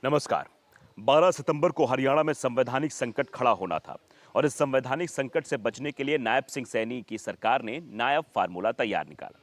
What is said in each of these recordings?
नमस्कार। 12 सितंबर को हरियाणा में संवैधानिक संकट खड़ा होना था और इस संवैधानिक संकट से बचने के लिए नायब सिंह सैनी की सरकार ने नायब फार्मूला तैयार निकाला।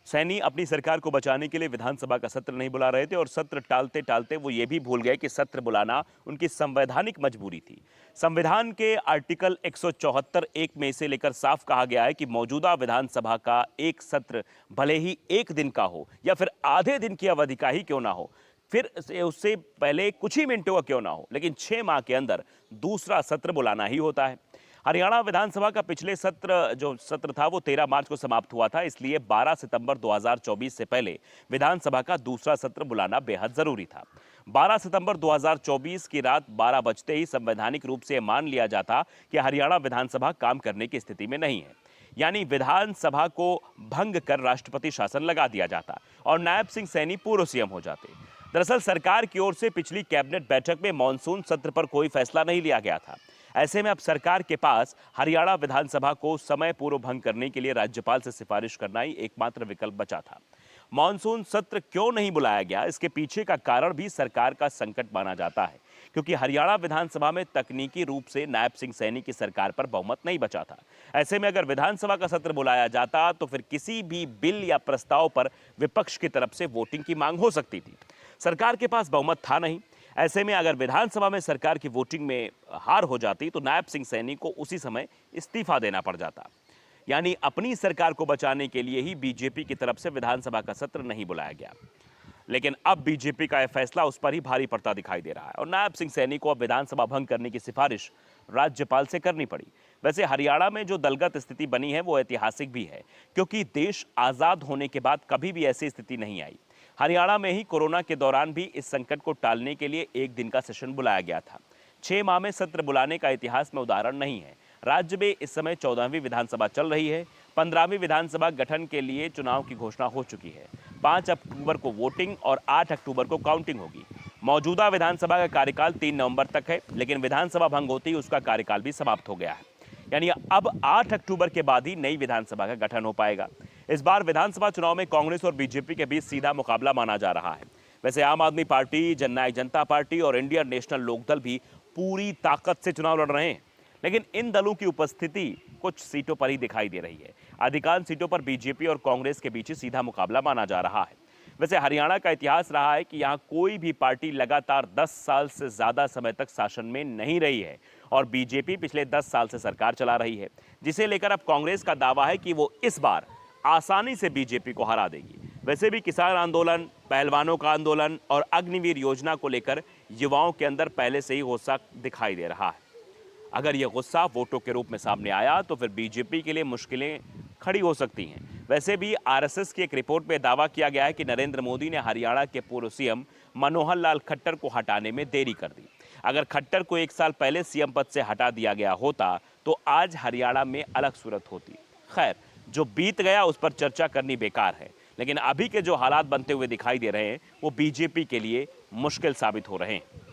सैनी अपनी सरकार को बचाने के लिए विधानसभा का सत्र नहीं बुला रहे थे और सत्र टालते टालते वो ये भी भूल गए कि सत्र बुलाना उनकी संवैधानिक मजबूरी थी। संविधान के आर्टिकल 174 एक में इसे लेकर साफ कहा गया है कि मौजूदा विधानसभा का एक सत्र भले ही एक दिन का हो या फिर आधे दिन की अवधि का ही क्यों ना हो, फिर उससे पहले कुछ ही मिनटों का क्यों ना हो, लेकिन 6 माह के अंदर दूसरा सत्र बुलाना ही होता है। हरियाणा विधानसभा का पिछले सत्र था वो 13 मार्च को समाप्त हुआ था, इसलिए 12 सितंबर 2024 से पहले विधानसभा का दूसरा सत्र बुलाना बेहद जरूरी था। 12 सितंबर 2024 की रात 12 बजते ही संवैधानिक रूप से मान लिया जाता कि हरियाणा विधानसभा काम करने की स्थिति में नहीं है, यानी विधानसभा को भंग कर राष्ट्रपति शासन लगा दिया जाता और नायब सिंह सैनी पूर्व सीएम हो जाते। दरअसल सरकार की ओर से पिछली कैबिनेट बैठक में मानसून सत्र पर कोई फैसला नहीं लिया गया था। ऐसे में अब सरकार के पास हरियाणा विधानसभा को समय पूर्व भंग करने के लिए राज्यपाल से सिफारिश करना ही एकमात्र विकल्प बचा था। मानसून सत्र क्यों नहीं बुलाया गया, इसके पीछे का कारण भी सरकार का संकट माना जाता है, क्योंकि हरियाणा विधानसभा में तकनीकी रूप से नायब सिंह सैनी की सरकार पर बहुमत नहीं बचा था। ऐसे में अगर विधानसभा का सत्र बुलाया जाता तो फिर किसी भी बिल या प्रस्ताव पर विपक्ष की तरफ से वोटिंग की मांग हो सकती थी। सरकार के पास बहुमत था नहीं। ऐसे में अगर विधानसभा में सरकार की वोटिंग में हार हो जाती तो नायब सिंह सैनी को उसी समय इस्तीफा देना पड़ जाता, यानी अपनी सरकार को बचाने के लिए ही बीजेपी की तरफ से विधानसभा का सत्र नहीं बुलाया गया। लेकिन अब बीजेपी का यह फैसला उस पर ही भारी पड़ता दिखाई दे रहा है और नायब सिंह सैनी को अब विधानसभा भंग करने की सिफारिश राज्यपाल से करनी पड़ी। वैसे हरियाणा में जो दलगत स्थिति बनी है वो ऐतिहासिक भी है, क्योंकि देश आजाद होने के बाद कभी भी ऐसी स्थिति नहीं आई। हरियाणा में ही कोरोना के दौरान भी इस संकट को टालने के लिए एक दिन का सेशन बुलाया गया था। 6 माह में सत्र बुलाने का इतिहास में उदाहरण नहीं है। राज्य में इस समय 14वीं विधानसभा चल रही है। 15वीं विधानसभा गठन के लिए चुनाव की घोषणा हो चुकी है। 5 अक्टूबर को वोटिंग और 8 अक्टूबर को काउंटिंग होगी। मौजूदा विधानसभा का कार्यकाल 3 नवंबर तक है, लेकिन विधानसभा भंग होते ही उसका कार्यकाल भी समाप्त हो गया है, यानी अब 8 अक्टूबर के बाद ही नई विधानसभा का गठन हो पाएगा। इस बार विधानसभा चुनाव में कांग्रेस और बीजेपी के बीच सीधा मुकाबला माना जा रहा है। वैसे आम आदमी पार्टी, जननायक जनता पार्टी और इंडियन नेशनल लोकदल भी पूरी ताकत से चुनाव लड़ रहे हैं, लेकिन इन दलों की उपस्थिति कुछ सीटों पर ही दिखाई दे रही है। अधिकांश सीटों पर बीजेपी और कांग्रेस के बीच सीधा मुकाबला माना जा रहा है। वैसे हरियाणा का इतिहास रहा है कि यहाँ कोई भी पार्टी लगातार 10 साल से ज्यादा समय तक शासन में नहीं रही है और बीजेपी पिछले 10 साल से सरकार चला रही है, जिसे लेकर अब कांग्रेस का दावा है कि वो इस बार आसानी से बीजेपी को हरा देगी। वैसे भी किसान आंदोलन, पहलवानों का आंदोलन और अग्निवीर योजना को लेकर युवाओं के अंदर पहले से ही गुस्सा दिखाई दे रहा है। अगर यह गुस्सा वोटों के रूप में सामने आया तो फिर बीजेपी के लिए मुश्किलें खड़ी हो सकती हैं। वैसे भी आरएसएस की एक रिपोर्ट में दावा किया गया है कि नरेंद्र मोदी ने हरियाणा के पूर्व सीएम मनोहर लाल खट्टर को हटाने में देरी कर दी। अगर खट्टर को 1 साल पहले सीएम पद से हटा दिया गया होता तो आज हरियाणा में अलग सूरत होती। खैर, जो बीत गया उस पर चर्चा करनी बेकार है, लेकिन अभी के जो हालात बनते हुए दिखाई दे रहे हैं वो बीजेपी के लिए मुश्किल साबित हो रहे हैं।